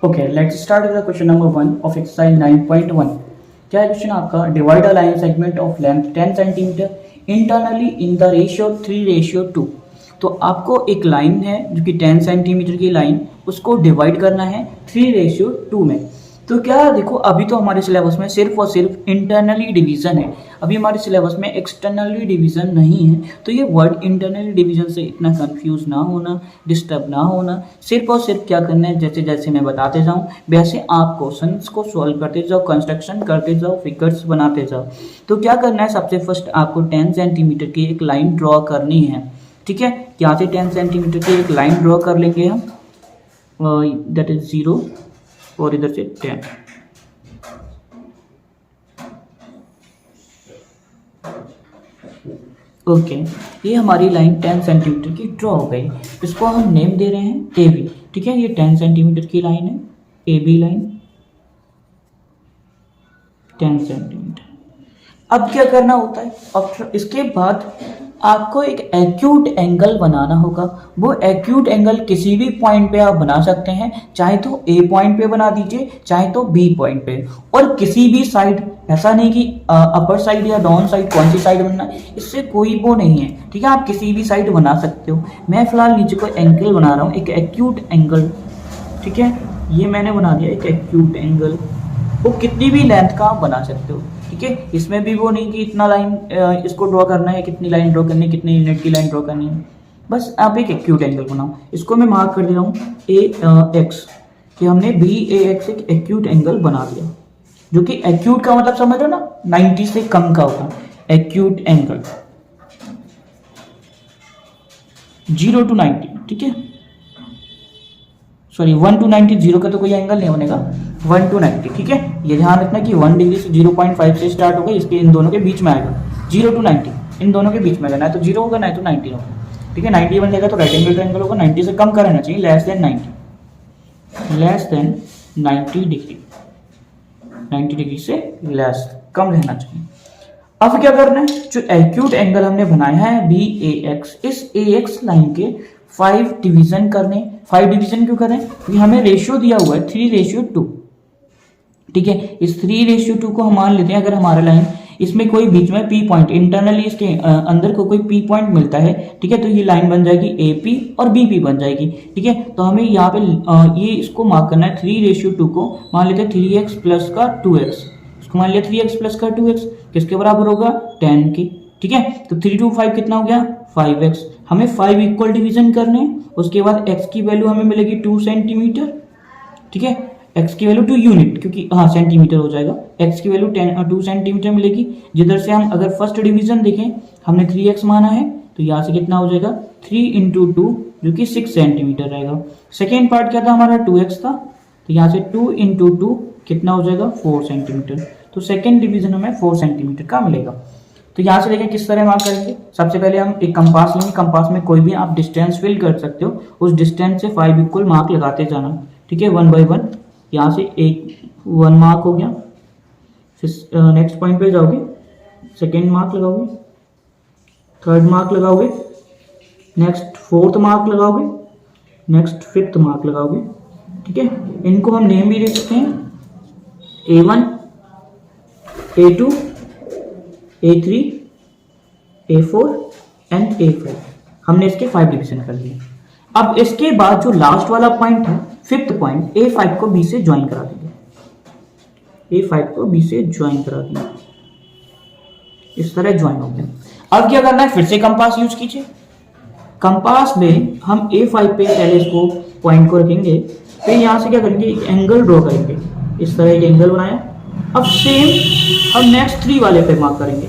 Okay, let's start with the question number 1 of exercise 9.1। क्या है question आपका? Divide a line segment of length 10 centimetre internally in the ratio 3:2। तो आपको एक line है जो कि 10 सेंटीमीटर की लाइन, उसको डिवाइड करना है 3:2 में। तो क्या देखो, अभी तो हमारे सिलेबस में सिर्फ और सिर्फ इंटरनली डिवीजन है, अभी हमारे सिलेबस में एक्सटर्नली डिवीजन नहीं है। तो ये वर्ड इंटरनली डिवीजन से इतना कंफ्यूज ना होना, डिस्टर्ब ना होना, सिर्फ और सिर्फ क्या करना है, जैसे जैसे मैं बताते जाऊँ वैसे आप क्वेश्चंस को सॉल्व करते जाओ, कंस्ट्रक्शन करते जाओ, फिगर्स बनाते जाओ। तो क्या करना है, सबसे फर्स्ट आपको 10 सेंटीमीटर की एक लाइन ड्रॉ करनी है। ठीक है, यहाँ से 10 सेंटीमीटर की एक लाइन ड्रॉ कर लेंगे हम, दैट इज 0 और इधर से 10। ओके, ये हमारी लाइन 10 सेंटीमीटर की ड्रॉ हो गई। इसको हम नेम दे रहे हैं ए बी। ठीक है, ये 10 सेंटीमीटर की लाइन है, ए बी लाइन 10 सेंटीमीटर। अब क्या करना होता है, अब इसके बाद आपको एक एक्यूट एंगल बनाना होगा। वो एक्यूट एंगल किसी भी पॉइंट पे आप बना सकते हैं, चाहे तो ए पॉइंट पे बना दीजिए, चाहे तो बी पॉइंट पे, और किसी भी साइड, ऐसा नहीं कि अपर साइड या डाउन साइड, कौन सी साइड बनना है, इससे कोई वो नहीं है। ठीक है, आप किसी भी साइड बना सकते हो। मैं फिलहाल नीचे को एंगल बना रहा हूँ, एक एक्यूट एंगल। ठीक है, ये मैंने बना दिया एक एक्यूट एंगल। वो कितनी भी लेंथ का आप बना सकते हो। ठीक है, इसमें भी वो नहीं कि इतना लाइन इसको ड्रॉ करना है, कितनी लाइन ड्रॉ करनी है, कितनी यूनिट की लाइन ड्रॉ करनी है, बस आप एक एक्यूट एंगल बनाओ। इसको मैं मार्क कर दे रहा हूँ ए एक्स, कि हमने बी ए एक्स एक एक्यूट एंगल बना दिया, जो कि एक्यूट का मतलब समझ रहे हो ना, 90 से कम का होगा एक्यूट एंगल, 0 to 90। ठीक है, सॉरी 1 to 90, 0 का तो कोई एंगल नहीं बनेगा, 1 to 90। ठीक है, ये ध्यान रखना कि 1 डिग्री से 0.5 से स्टार्ट होगा, इसके इन दोनों के बीच में आएगा, 0 to 90 इन दोनों के बीच में आएगा, ना तो 0 होगा ना तो 90 होगा। ठीक है, 90 बन जाएगा तो राइट एंगल ट्रायंगल होगा, 90 से कम का रहना चाहिए, लेस देन 90 डिग्री, 90 डिग्री से लेस कम रहना चाहिए। अब क्या करना है, जो एक्यूट एंगल हमने बनाया है बी ए एक्स, इस ए एक्स लाइन के 5 डिवीजन करने। 5 डिवीजन क्यों करें, क्योंकि हमें रेशियो दिया हुआ है 3:2। ठीक है, इस 3:2 को हम मान लेते हैं, अगर हमारा लाइन इसमें कोई बीच में पी पॉइंट, इंटरनली इसके अंदर को कोई पी पॉइंट मिलता है, ठीक है, तो ये लाइन बन जाएगी ए पी और बी पी बन जाएगी। ठीक है, तो हमें यहाँ पे ये इसको मार्क करना है, 3:2 को मान लेते हैं 3x प्लस का 2x, इसको मान लिया 3x प्लस का 2x किसके बराबर होगा, 10 की। ठीक है, तो 3 to 5 कितना हो गया, 5x। हमें 5 इक्वल डिवीजन करने, उसके बाद x की वैल्यू हमें मिलेगी 2 सेंटीमीटर। ठीक है, x की वैल्यू 2 यूनिट, क्योंकि हाँ सेंटीमीटर हो जाएगा, x की वैल्यू 2 सेंटीमीटर मिलेगी। जिधर से हम अगर फर्स्ट डिवीजन देखें, हमने 3x माना है, तो यहाँ से कितना हो जाएगा 3 into 2, जो कि 6 सेंटीमीटर रहेगा। सेकेंड पार्ट क्या था हमारा, 2x था, तो यहाँ से 2 into 2 कितना हो जाएगा 4 सेंटीमीटर। तो सेकेंड डिवीजन हमें 4 सेंटीमीटर का मिलेगा। तो यहाँ से देखें किस तरह मार्क करेंगे। सबसे पहले हम एक कंपास लेंगे, कंपास में कोई भी आप डिस्टेंस फिल कर सकते हो, उस डिस्टेंस से 5 इक्वल मार्क लगाते जाना। ठीक है, 1 by 1, यहाँ से एक 1 मार्क हो गया, फिर नेक्स्ट पॉइंट पे जाओगे, सेकेंड मार्क लगाओगे, थर्ड मार्क लगाओगे, नेक्स्ट फोर्थ मार्क लगाओगे, नेक्स्ट फिफ्थ मार्क लगाओगे। ठीक है, इनको हम नेम भी दे सकते हैं, A1, A2, A3, A4 and A5। हमने इसके 5 डिवीजन कर लिए। अब इसके बाद जो लास्ट वाला पॉइंट है, फिफ्थ पॉइंट, A5 को B से ज्वाइन करा देंगे, A5 को B से ज्वाइन करा देंगे, इस तरह ज्वाइन हो गया। अब क्या करना है, फिर से कंपास यूज कीजिए। कंपास में हम A5 पे पहले इसको पॉइंट को रखेंगे, फिर यहाँ से क्या करेंगे, एक एंगल ड्रॉ करेंगे, इस तरह एक एंगल बनाया। अब सेम हम नेक्स्ट 3 वाले पे मार्क करेंगे।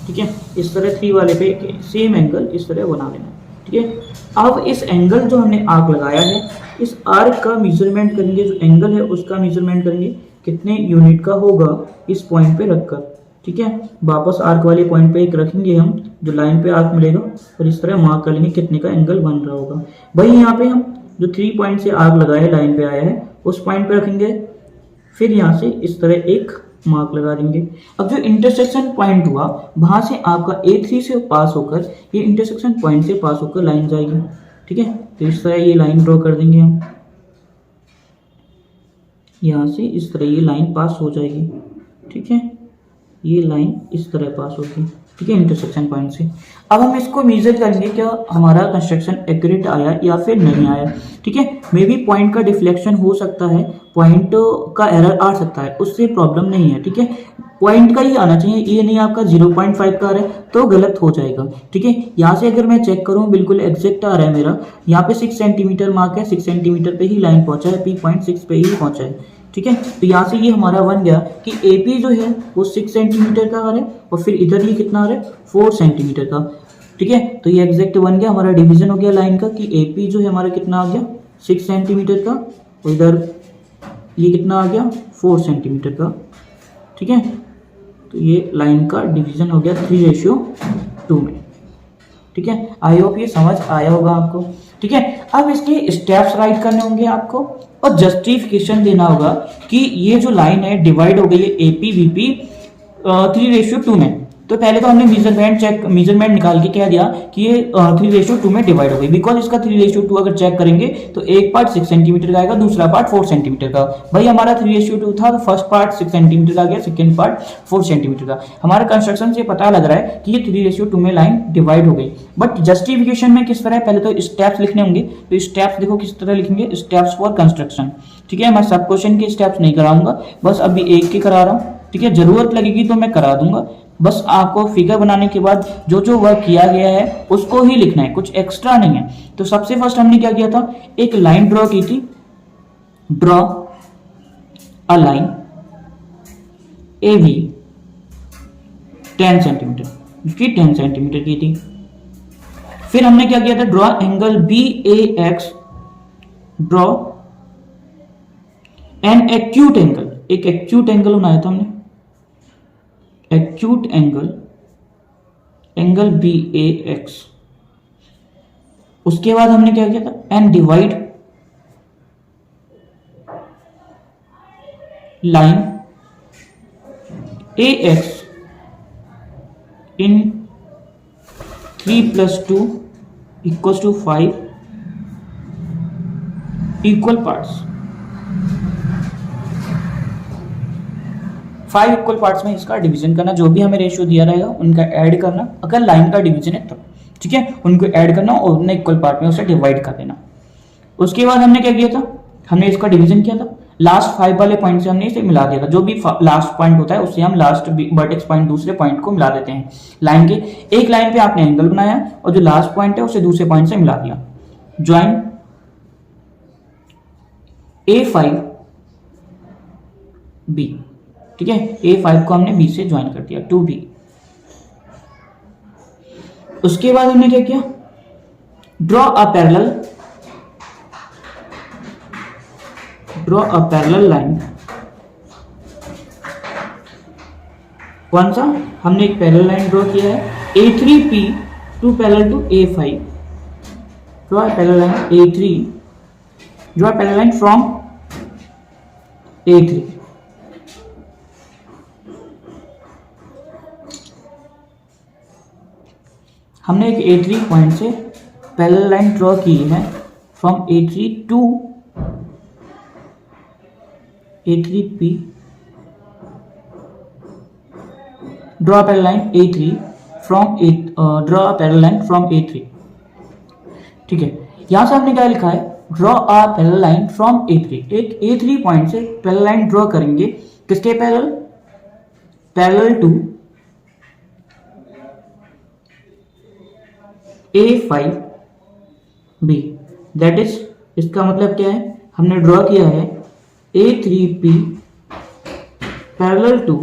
ठीक है, इस तरह 3 वाले पे सेम एंगल इस तरह बना लेना। ठीक है, अब इस एंगल जो हमने आर्क लगाया है, इस आर्क का मेजरमेंट करेंगे, जो एंगल है उसका मेजरमेंट करेंगे कितने यूनिट का होगा इस पॉइंट पे रखकर। ठीक है, वापस आर्क वाले पॉइंट पे एक रखेंगे हम, जो लाइन पे आर्क मिलेगा, और इस तरह मार्क कर लेंगे कितने का एंगल बन रहा होगा। वही यहाँ पे हम जो 3 पॉइंट से आर्क लगाया है, लाइन पे आया है, उस पॉइंट पे रखेंगे, फिर यहाँ से इस तरह एक मार्क लगा देंगे। अब जो इंटरसेक्शन पॉइंट हुआ, वहां से आपका A3 से पास होकर ये इंटरसेक्शन पॉइंट से पास होकर लाइन जाएगी। ठीक है, तो इस तरह ये लाइन ड्रॉ कर देंगे हम। यहाँ से इस तरह ये लाइन पास हो जाएगी, ठीक है, ये लाइन इस तरह पास होगी, ठीक है, इंटरसेक्शन पॉइंट से। अब हम इसको मेजर करेंगे क्या हमारा कंस्ट्रक्शन एक्यूरेट आया या फिर नहीं आया, ठीक है। मे बी पॉइंट का डिफ्लेक्शन हो सकता है, पॉइंट का एरर आ सकता है, उससे प्रॉब्लम नहीं है, ठीक है। पॉइंट का ही आना चाहिए, ये नहीं आपका 0.5 का आ रहा है तो गलत हो जाएगा, ठीक है। यहाँ से अगर मैं चेक करूँ बिल्कुल एग्जैक्ट आ रहा है मेरा, यहाँ पे 6 सेंटीमीटर मार्क है, 6 सेंटीमीटर पे ही लाइन पहुंचा है, P.6 पे ही पहुंचा है, ठीक है। तो यहाँ से ये हमारा बन गया कि AP जो है वो 6 सेंटीमीटर का आ रहा है और फिर इधर ये कितना आ रहा है 4 सेंटीमीटर का, ठीक है। तो ये एग्जैक्ट बन गया, हमारा डिवीजन हो गया लाइन का कि AP जो है हमारा कितना आ गया 6 सेंटीमीटर का और इधर ये कितना आ गया 4 सेंटीमीटर का, ठीक है। तो ये लाइन का डिवीजन हो गया 3:2 में, ठीक है। आई होप ये समझ आया होगा आपको, ठीक है। अब इसके स्टेप्स राइट करने होंगे आपको और जस्टिफिकेशन देना होगा कि ये जो लाइन है डिवाइड हो गई है AP-BP 3:2 में। तो पहले तो हमने मेजरमेंट निकाल के कह दिया कि ये 3:2 में डिवाइड हो गई, बिकॉज इसका 3:2 अगर चेक करेंगे तो एक पार्ट 6 सेंटीमीटर का आएगा, दूसरा पार्ट 4 सेंटीमीटर का। भाई हमारा 3:2 था तो फर्स्ट पार्ट 6 सेंटीमीटर का आ गया, सेकेंड पार्ट 4 सेंटीमीटर का। हमारे कंस्ट्रक्शन से पता लग रहा है कि ये 3:2 में लाइन डिवाइड हो गई। बट जस्टिफिकेशन में किस तरह, पहले तो स्टेप्स लिखने होंगे, तो स्टेप्स देखो किस तरह लिखेंगे, स्टेप्स फॉर कंस्ट्रक्शन, ठीक है। मैं सब क्वेश्चन के स्टेप्स नहीं कराऊंगा, बस अभी एक के करा रहा हूँ, ठीक है। जरूरत लगेगी तो मैं करा दूंगा, बस आपको फिगर बनाने के बाद जो जो वर्क किया गया है उसको ही लिखना है, कुछ एक्स्ट्रा नहीं है। तो सबसे फर्स्ट हमने क्या किया था, एक लाइन ड्रॉ की थी, draw a line AB 10 centimetre, इसकी 10 सेंटीमीटर की थी। फिर हमने क्या किया था, draw angle BAX, draw an acute angle, एक एक्यूट एंगल बनाया था हमने, एक्यूट एंगल BAX। उसके बाद हमने क्या किया था, and divide line AX in 3+2 = 5 equal parts, 5 equal parts में इसका डिवीजन करना, जो भी हमें रेशियो दिया रहेगा उनका ऐड करना, अगर लाइन का डिवीजन है तब, ठीक है, उनको ऐड करना और उन्हें इक्वल पार्ट में उसे डिवाइड कर देना। उसके बाद हमने क्या किया था, हमने इसका डिवीजन किया था, लास्ट 5 वाले पॉइंट से हमने इसे मिला दिया था, जो भी लास्ट पॉइंट होता है उससे हम लास्ट वर्टेक्स पॉइंट दूसरे पॉइंट को मिला देते हैं लाइन के। एक लाइन पे आपने एंगल बनाया और जो लास्ट पॉइंट है उसे दूसरे पॉइंट से मिला दिया, ज्वाइन A5B, ठीक है। A5 को हमने B से ज्वाइन कर दिया 2B। उसके बाद हमने क्या किया, ड्रॉ अ पैरेलल लाइन, कौन सा, हमने एक पैरेलल लाइन ड्रॉ किया है A3P to parallel to A5, draw a parallel line A3, draw a parallel line from A3, हमने एक A3 पॉइंट से पैरेलल लाइन ड्रॉ की है from A3 to A3P, draw parallel line A3 from draw parallel line from A3, ठीक है। यहां से हमने क्या लिखा है, draw a parallel line from A3, एक A3 पॉइंट से पैरेलल लाइन ड्रॉ करेंगे, किसके parallel to A5B, that is, इसका मतलब क्या है, हमने ड्रॉ किया है A3P पैरेलल टू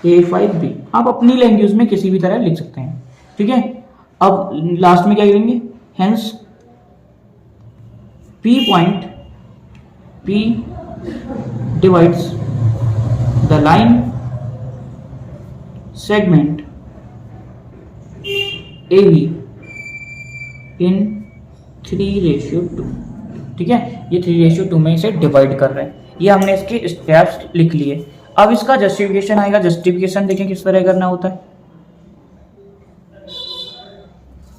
A5B। आप अपनी लैंग्वेज में किसी भी तरह लिख सकते हैं, ठीक है। अब लास्ट में क्या करेंगे, hence P point P divides the line segment AB इन 3:2, ठीक है। ये 3:2 में इसे डिवाइड कर रहे हैं, ये हमने इसके स्टेप्स लिख लिए। अब इसका जस्टिफिकेशन आएगा, जस्टिफिकेशन देखें किस तरह करना होता है।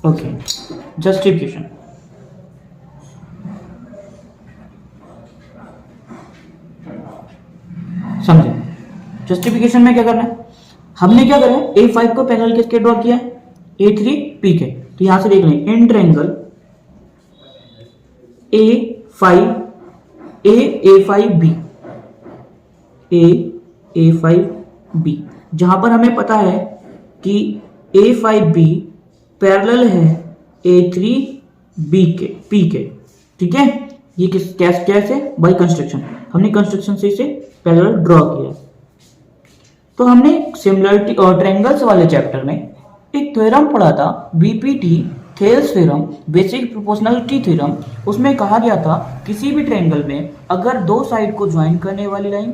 ओके, जस्टिफिकेशन, समझे। जस्टिफिकेशन में क्या करना है, हमने क्या करा है, A5 को पैरेलल किसके ड्रॉ किया है, A3P के। तो यहां से देख लें इन ट्रायंगल A5B A5B, जहां पर हमें पता है कि A5B पैरेलल है A3B के P के, ठीक है। ये कैसे, बाय कंस्ट्रक्शन, हमने कंस्ट्रक्शन से इसे पैरेलल ड्रॉ किया। तो हमने सिमिलरिटी और ट्रायंगल्स वाले चैप्टर में एक थ्योरम पढ़ा था, BPT Thales theorem, basic proportionality theorem. उसमें कहा गया था किसी भी ट्रायंगल में अगर दो साइड को ज्वाइन करने वाली लाइन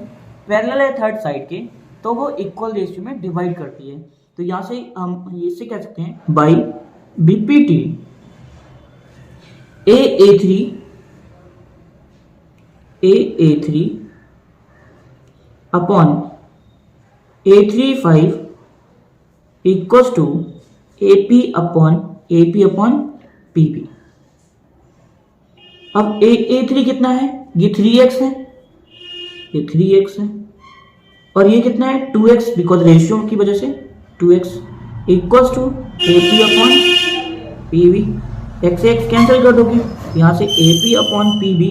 पैरेलल है थर्ड साइड के, तो वो इक्वल रेशियो में डिवाइड करती है। तो यहाँ से हम इससे कह सकते हैं by BPT A3 upon A35 equals to AP upon PP। अब A3 कितना है, ये 3x है, ये 3x है, और ये कितना है 2x, बिकॉज रेशियो की वजह से 2x equals to AP upon PB। x से x कैंसिल कर दोगे, यहाँ से AP अपॉन PB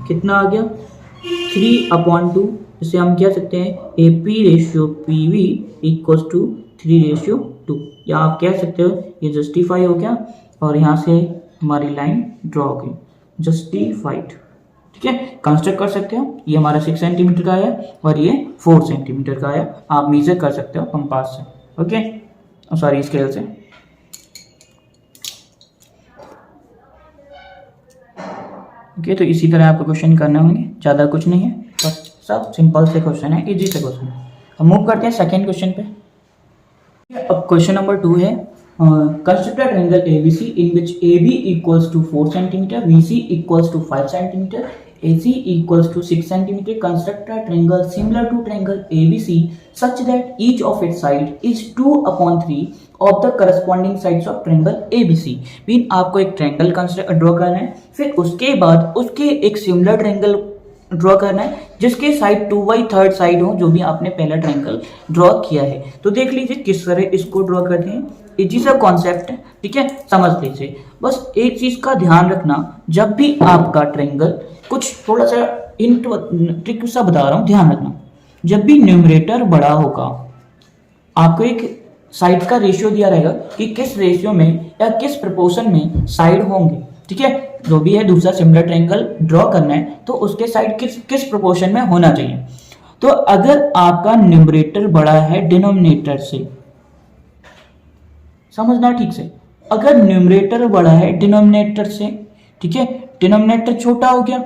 कितना आ गया 3/2, जिसे हम कह सकते हैं AP ratio PB equals to 3/2, या आप कह सकते हो ये जस्टिफाई हो गया और यहाँ से हमारी लाइन ड्रॉ हो गई, जस्टिफाइड, ठीक है। कंस्ट्रक्ट कर सकते हो, ये हमारा 6 सेंटीमीटर का है और ये 4 सेंटीमीटर का है, आप मेजर कर सकते हो कंपास से, ओके, सॉरी स्केल से। ओके, तो इसी तरह आपको क्वेश्चन करने होंगे, ज़्यादा कुछ नहीं है, बस सब सिंपल से क्वेश्चन है, इजी से क्वेश्चन है। हम मूव करते हैं सेकंड क्वेश्चन पे। अब क्वेश्चन नंबर 2 है, construct a triangle ABC in which AB equals to 4 centimetre, BC equals to 5 centimetre, AC equals to 6 centimetre. Construct a triangle similar to triangle ABC such that each of its side is 2/3 of the corresponding sides of triangle ABC। Mean आपको एक triangle draw करना है, फिर उसके बाद उसके एक similar triangle draw करना है जिसके साइड 2/3 साइड हो, जो भी आपने पहला ट्रायंगल ड्रॉ किया है। तो देख लीजिए किस तरह इसको ड्रॉ करते हैं, इजी सा कॉन्सेप्ट है, ठीक है, समझ लीजिए। बस एक चीज का ध्यान रखना, जब भी आपका ट्रायंगल, कुछ थोड़ा सा ट्रिक सा बता रहा हूं, ध्यान रखना, जब भी न्यूमरेटर बड़ा होगा आपको एक साइड का रेशियो दिया रहेगा कि किस रेशियो में या किस प्रोपोर्शन में साइड होंगे, ठीक है। जो भी है दूसरा सिमिलर ट्रायंगल ड्रॉ करना है तो उसके साइड किस प्रोपोर्शन में होना चाहिए। तो अगर आपका न्यूमरेटर बड़ा है डिनोमिनेटर से, समझना ठीक से, अगर न्यूमरेटर बड़ा है डिनोमिनेटर से, ठीक है, डिनोमिनेटर छोटा हो गया,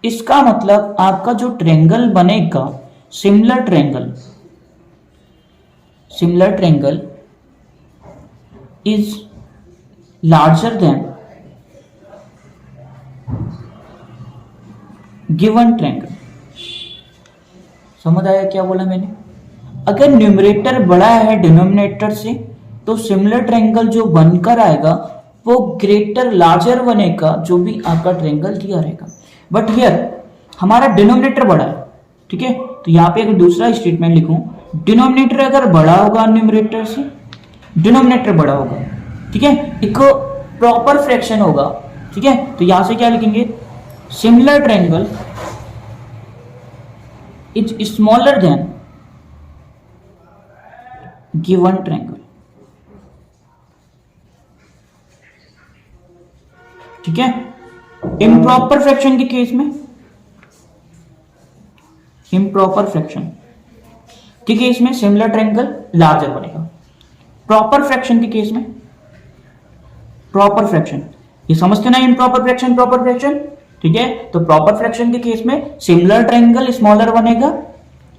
इसका मतलब आपका जो ट्रायंगल बनेगा similar triangle is larger than given triangle. समझ आया क्या बोला मैंने? अगर न्यूमरेटर बड़ा है डिनोमिनेटर से तो सिमिलर ट्रायंगल जो बनकर आएगा वो ग्रेटर लार्जर बनेगा जो भी आपका ट्रायंगल दिया रहेगा। बट हियर हमारा डिनोमिनेटर बड़ा है, ठीक है, तो यहाँ पे अगर दूसरा स्टेटमेंट लिखूं, डिनोमिनेटर अगर बड़ा होगा न्यूमरेटर से, डिनोमिनेटर बड़ा होगा, ठीक है, एक प्रॉपर फ्रैक्शन होगा, ठीक है, तो यहां से क्या लिखेंगे, similar triangle is smaller than given triangle, ठीक है। इम्प्रॉपर फ्रैक्शन के केस में, इम्प्रॉपर फ्रैक्शन के केस में सिमिलर ट्रायंगल लार्जर बनेगा। प्रॉपर फ्रैक्शन के केस में, प्रॉपर फ्रैक्शन ये समझते ना, इम्प्रॉपर फ्रैक्शन प्रॉपर फ्रैक्शन, ठीक है, तो प्रॉपर फ्रैक्शन के केस में सिमिलर ट्रायंगल स्मॉलर बनेगा,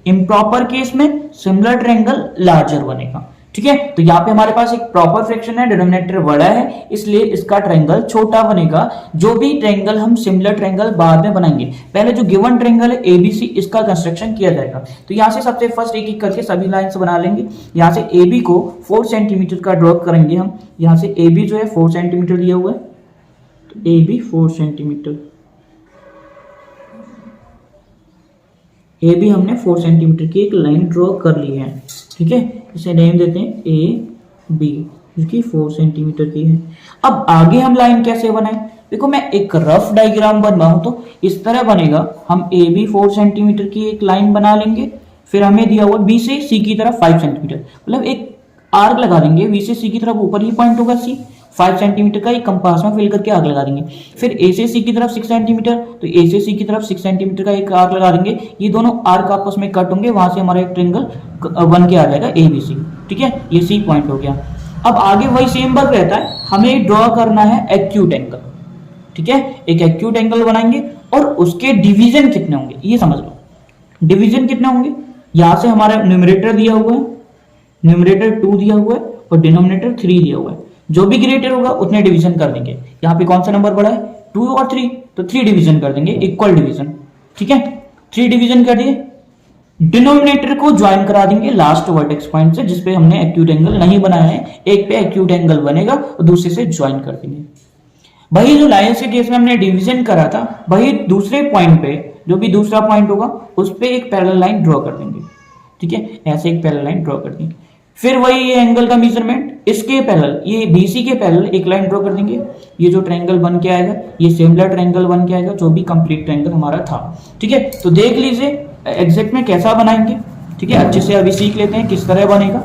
इम्प्रॉपर केस में सिमिलर ट्रायंगल लार्जर बनेगा, ठीक है। तो यहाँ पे हमारे पास एक प्रॉपर फ्रैक्शन है, डिनोमिनेटर बड़ा है, इसलिए इसका ट्रायंगल छोटा बनेगा। जो भी ट्रायंगल हम सिमिलर ट्रायंगल बाद में बनाएंगे, पहले जो गिवन ट्रायंगल है एबीसी, इसका कंस्ट्रक्शन किया जाएगा। तो यहाँ से सबसे फर्स्ट एक एक करके सभी लाइंस बना लेंगे। यहाँ से AB को 4 सेंटीमीटर का ड्रॉ करेंगे हम। यहाँ से AB जो है 4 सेंटीमीटर दिया हुआ है, तो AB 4 सेंटीमीटर, ए भी हमने 4 सेंटीमीटर की एक लाइन ड्रॉ कर ली है, ठीक है। इसे नेम देते हैं ए बी, जिसकी 4 सेंटीमीटर की है। अब आगे हम लाइन कैसे बनाएं? देखो मैं एक रफ डायग्राम बनवाऊं तो इस तरह बनेगा। हम ए बी 4 सेंटीमीटर की एक लाइन बना लेंगे, फिर हमें दिया हुआ बी से सी की तरफ 5 सेंटीमीटर, मतलब एक आर्क लगा देंगे। बी से सी की तरफ ऊपर ही पॉइंट होगा सी, 5 सेंटीमीटर का एक कंपास में फिल करके आर्क लगा देंगे। फिर ए से सी की तरफ 6 सेंटीमीटर, तो ए से सी की तरफ 6 सेंटीमीटर का एक आर्क लगा देंगे। ये दोनों आर्क आपस में कट होंगे, वहां से हमारा एक ट्रायंगल बन के आ जाएगा ए बी सी, ठीक है। ये सी पॉइंट हो गया। अब आगे वही सेम वर्क रहता है, हमें ड्रॉ करना है एक्यूट एंगल, ठीक है। एक एक्यूट एंगल बनाएंगे और उसके डिवीजन कितने होंगे ये समझ लो। डिवीजन कितने होंगे? यहां से हमारा न्यूमरेटर दिया हुआ है, न्यूमरेटर 2 दिया हुआ है और डिनोमिनेटर 3 दिया हुआ है। जो भी ग्रेटर होगा उतने डिवीजन कर देंगे। यहाँ पे कौन सा नंबर बड़ा है? 2 और 3, तो 3 डिवीजन कर देंगे, इक्वल डिवीजन, ठीक है। 3 डिवीजन कर दिए। डिनोमिनेटर को ज्वाइन करा देंगे लास्ट वर्टेक्स पॉइंट से, जिसपे हमने एक्यूट एंगल नहीं बनाया है। एक पे एक्यूट एंगल बनेगा और दूसरे से ज्वाइन कर देंगे। वही जो लाइन के केस में हमने डिवीजन करा था, वही दूसरे पॉइंट पे जो भी दूसरा पॉइंट होगा उस पे एक पैरेलल लाइन ड्रॉ कर देंगे, ठीक है। ऐसे एक पैरेलल लाइन ड्रॉ कर देंगे। फिर वही ये एंगल का मेजरमेंट, इसके पैरेलल, ये बीसी के पैरेलल एक लाइन ड्रॉ कर देंगे। ये जो ट्रायंगल बन के आएगा ये सिमिलर ट्रायंगल बन के आएगा जो भी कंप्लीट ट्रायंगल हमारा था, ठीक है। तो देख लीजिए एग्जैक्ट में कैसा बनाएंगे, ठीक है। अच्छे से अभी सीख लेते हैं किस तरह बनेगा।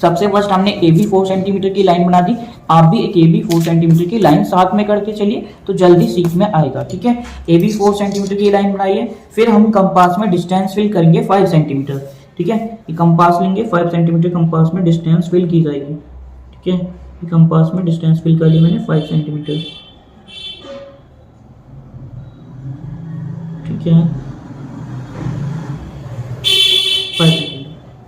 सबसे फर्स्ट हमने ए बी 4 सेंटीमीटर की लाइन बना दी। आप भी एक ए बी 4 सेंटीमीटर की लाइन साथ में करते चलिए तो जल्दी सीख में आएगा, ठीक है। ए बी 4 सेंटीमीटर की लाइन बनाइए। फिर हम कंपास में डिस्टेंस फिल करेंगे 5 सेंटीमीटर, ठीक है। ये कंपास लेंगे, 5 सेंटीमीटर कंपास में डिस्टेंस फिल की जाएगी, ठीक है। ये कंपास में डिस्टेंस फिल कर ली मैंने 5 सेंटीमीटर, ठीक है। 5 सेंटीमीटर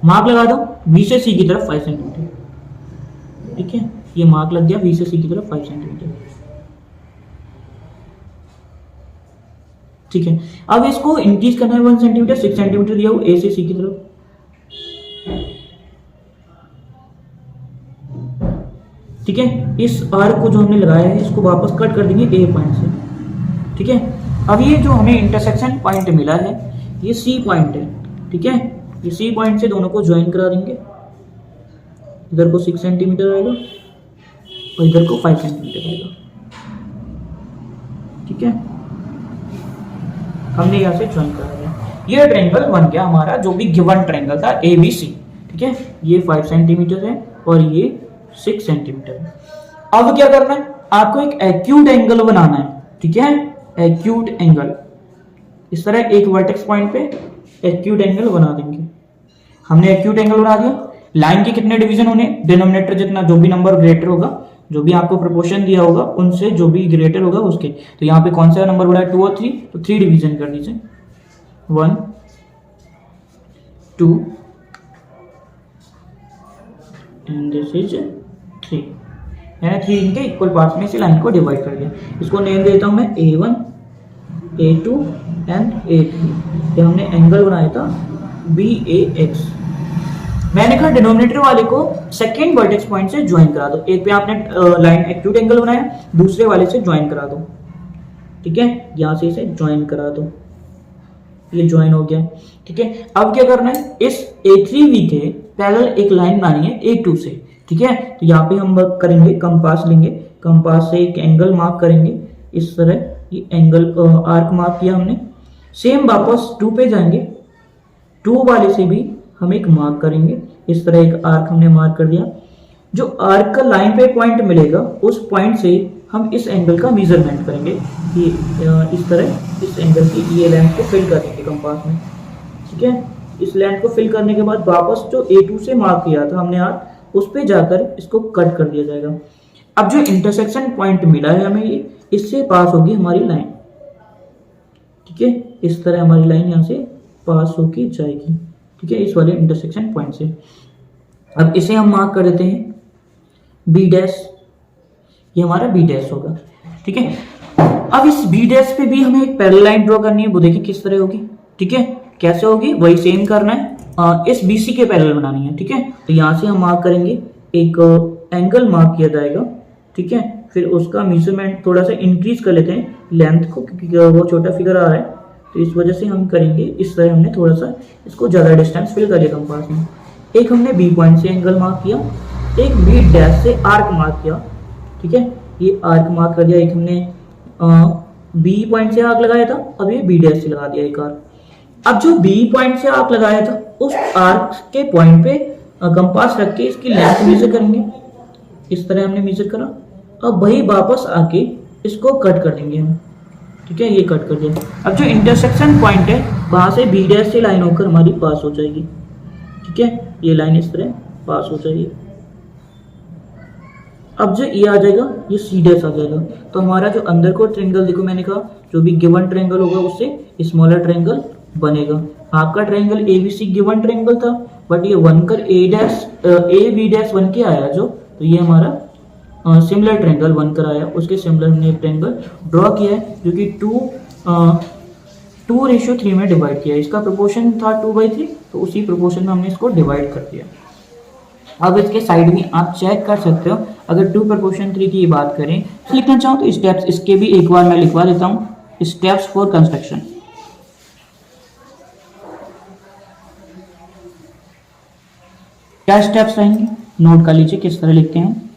मार्क लगा दो बी से सी की तरफ 5 सेंटीमीटर, ठीक है। ये मार्क लग गया बी से सी की तरफ 5 सेंटीमीटर, ठीक है। अब इसको इंक्रीज करना है 1 सेंटीमीटर, 6 सेंटीमीटर दिया हो ए से सी की तरफ, ठीक है। इस आर्क को जो हमने लगाया है इसको वापस कट कर देंगे ए पॉइंट से, ठीक है। अब ये जो हमें इंटरसेक्शन पॉइंट मिला है ये सी पॉइंट है, ठीक है। ये सी पॉइंट से दोनों को ज्वाइन करा देंगे। इधर को 6 सेंटीमीटर आएगा और इधर को 5 सेंटीमीटर आएगा, ठीक है। हमने यहां से ज्वाइन करा दिया। ये ट्रायंगल बन गया हमारा जो भी गिवन ट्रायंगल था ए बी सी, ठीक है। ये 5 सेंटीमीटर है और ये 6 सेंटीमीटर है। अब क्या करना है? आपको एक एक्यूट एंगल बनाना है, ठीक है। एक्यूट एंगल इस तरह एक वर्टेक्स पॉइंट पे एक्यूट एंगल बना देंगे। हमने एक्यूट एंगल बना दिया। लाइन के कितने डिवीजन होने? डिनोमिनेटर जितना जो भी नंबर ग्रेटर होगा, जो भी आपको प्रोपोर्शन दिया होगा उनसे जो भी ग्रेटर होगा उसके। तो यहाँ पे कौन सा नंबर बड़ा है? 2 और 3, तो 3 डिवीजन कर दीजिए। 1 2 एंड दिस इज 3, यानी 3 इनके इक्वल पार्ट्स में से लाइन को डिवाइड कर दिया। इसको नेम देता हूं मैं A1 A2 एंड A3। ये हमने एंगल बनाया था BAX। मैंने कहा डिनोमिनेटर वाले को सेकेंड वर्टेक्स पॉइंट से ज्वाइन करा दो। एक पे आपने लाइन एक्यूट एंगल बनाया, दूसरे वाले से ज्वाइन करा दो, ठीक है। यहां से इसे ज्वाइन करा दो, ये ज्वाइन हो गया, ठीक है। अब क्या करना है? इस A3B के पैरेलल एक लाइन बनानी है A2 से, ठीक है। तो यहाँ पे हम करेंगे कंपास लेंगे, कंपास से एक एंगल मार्क करेंगे इस तरह। ये एंगल आर्क मार्क किया हमने। सेम वापस 2 पे जाएंगे, 2 वाले से भी हम एक मार्क करेंगे इस तरह। एक आर्क हमने मार्क कर दिया। जो आर्क का लाइन पे पॉइंट मिलेगा उस पॉइंट से हम इस एंगल का मेजरमेंट करेंगे। ये इस तरह इस एंगल की ये लेंथ को फिल कर देंगे कंपास में, ठीक है। इस लेंथ को फिल करने के बाद वापस जो A2 से मार्क किया था हमने आर्क, उस पे जाकर इसको कट कर दिया जाएगा। अब जो इंटरसेक्शन पॉइंट मिला है हमें, ये इससे पास होगी हमारी लाइन, ठीक है। इस तरह हमारी लाइन यहाँ से पास होके जाएगी, ठीक है, इस वाले इंटरसेक्शन पॉइंट से। अब इसे हम मार्क कर देते हैं B डैश। ये हमारा B डैश होगा, ठीक है। अब इस B डैश पे भी हमें एक पैरेलल लाइन ड्रॉ करनी है, वो देखिए किस तरह होगी, ठीक है। कैसे होगी वही सेम करना है। इस BC के पैरेलल बनानी है, ठीक है। तो यहाँ से हम मार्क करेंगे, एक एंगल मार्क किया जाएगा, ठीक है। फिर उसका मेजरमेंट थोड़ा सा इंक्रीज कर लेते हैं लेंथ को, क्योंकि वो छोटा फिगर आ रहा है, तो तो इस वजह से हम करेंगे इस तरह, हमने थोड़ा सा इसको ज़्यादा डिस्टेंस फिल कर लिया कंपास में। एक हमने बी पॉइंट से एंगल मार्क किया, एक बी डैश से आर्क मार्क किया, ठीक है, ये आर्क मार्क कर दिया। एक हमने बी पॉइंट से आर्क लगाया था, अब ये बी डैश से लगा दिया एक आर्क। अब जो बी पॉइंट से आर्क लगाया था उस आर्क के पॉइंट पे कंपास रख के इसकी लेंथ मेजर करेंगे। इस तरह हमने मेजर करा। अब वही वापस आके इसको कट कर देंगे हम, ठीक है, ये कट कर दिया। अब जो इंटरसेक्शन पॉइंट है वहां से बी डैश से लाइन होकर हमारी पास हो जाएगी, ठीक है, ये लाइन इस तरह पास हो जाएगी। अब जो ये आ जाएगा ये सी डैश आ जाएगा। तो हमारा जो अंदर को ट्रायंगल, देखो मैंने कहा जो भी गिवन ट्रायंगल होगा उससे स्मॉलर ट्रायंगल बनेगा। आपका ट्रायंगल एबीसी गिवन ट्रायंगल था, बट ये बनकर ए बी डैश बन के आया जो, तो ये हमारा सिमिलर ट्रायंगल बनकर आया। उसके सिमिलर हमने ट्रायंगल ड्रॉ किया है जो कि 2:3 में डिवाइड किया है। इसका प्रोपोर्शन था 2/3, तो उसी प्रोपोर्शन में हमने इसको डिवाइड कर दिया। अब इसके साइड में आप चेक कर सकते हो, अगर 2:3 की बात करें तो लिखना चाहूँ तो स्टेप्स इसके भी एक बार मैं लिखवा देता हूँ। स्टेप्स फॉर कंस्ट्रक्शन, क्या स्टेप्स रहेंगे नोट कर लीजिए किस तरह लिखते हैं।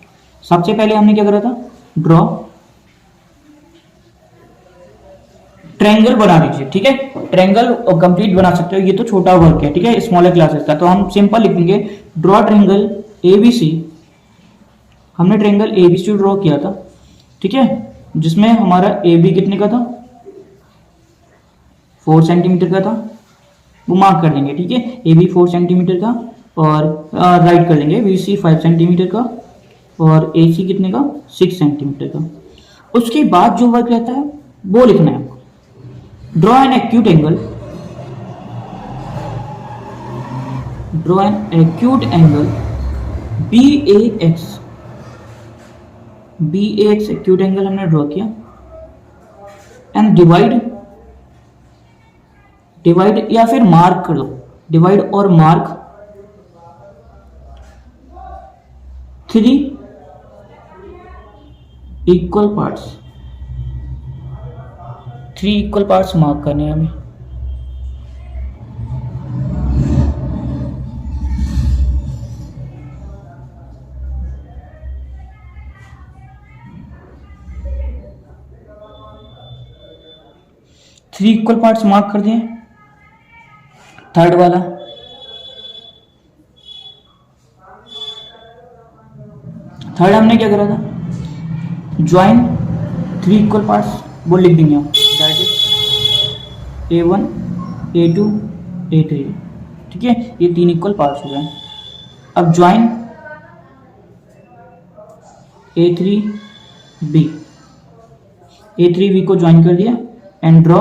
सबसे पहले हमने क्या करा था, ड्रॉ ट्रायंगल बना दीजिए, ठीक है, ट्रायंगल कंप्लीट बना सकते हो, ये तो छोटा वर्क है, ठीक है, स्मॉलर क्लासेस का। तो हम सिंपल लिखेंगे ड्रॉ ट्रायंगल एबीसी। हमने ट्रायंगल एबीसी ड्रॉ किया था, ठीक है, जिसमें हमारा ए बी कितने का था, 4 सेंटीमीटर का था, वो मार्क कर देंगे, ठीक है, ए बी 4 सेंटीमीटर का, और राइट कर लेंगे बी सी 5 सेंटीमीटर का, और ए सी कितने का 6 सेंटीमीटर का। उसके बाद जो वर्क रहता है वो लिखना है आपको। Draw an acute angle, draw an acute angle B A X. B A X acute angle हमने ड्रॉ किया, एंड डिवाइड या फिर मार्क कर दो, डिवाइड और mark 3 equal parts. 3 equal parts mark करने हैं हमें। थ्री इक्वल पार्ट्स मार्क कर दिए। थर्ड वाला थर्ड हमने क्या करा था, ज्वाइन 3 इक्वल पार्ट्स, वो लिख देंगे हम, that is A1 A2 A3, ठीक है, ये 3 इक्वल पार्ट्स हो गए। अब ज्वाइन A3B, A3B को ज्वाइन कर दिया, and draw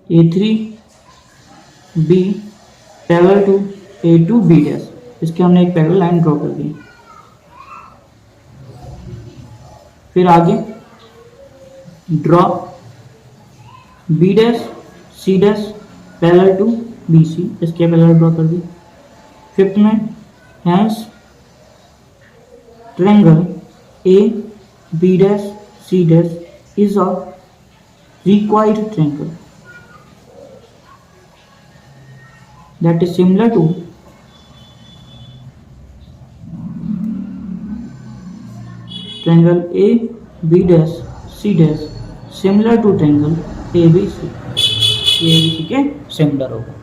A3B parallel to A2B dash. इसके हमने एक पैरेलल लाइन ड्रॉ कर दी। फिर आगे draw B dash C dash parallel to BC, इसके पैरेलल ड्रॉ कर दी। फिफ्थ में hence triangle AB dash C dash is a required triangle that is similar to triangle AB dash C dash similar to triangle ABC। ये ABC के similar होगा।